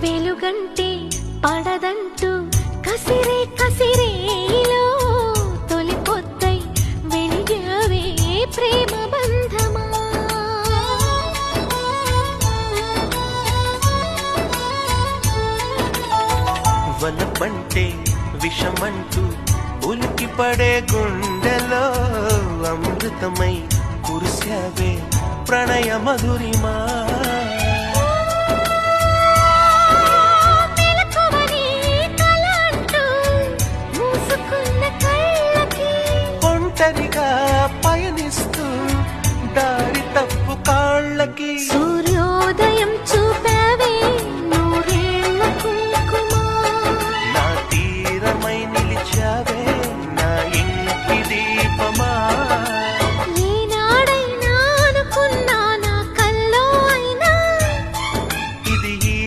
వెలుగంటే పడదంటూ కసిరే కసిరేలో తొలి పొద్దై వెలిగావే ప్రేమ బంధమా. వలపంటే విషమంటూ ఉలికి పడే గుండెలో అమృతమై కురిసావే ప్రణయ మధురిమా.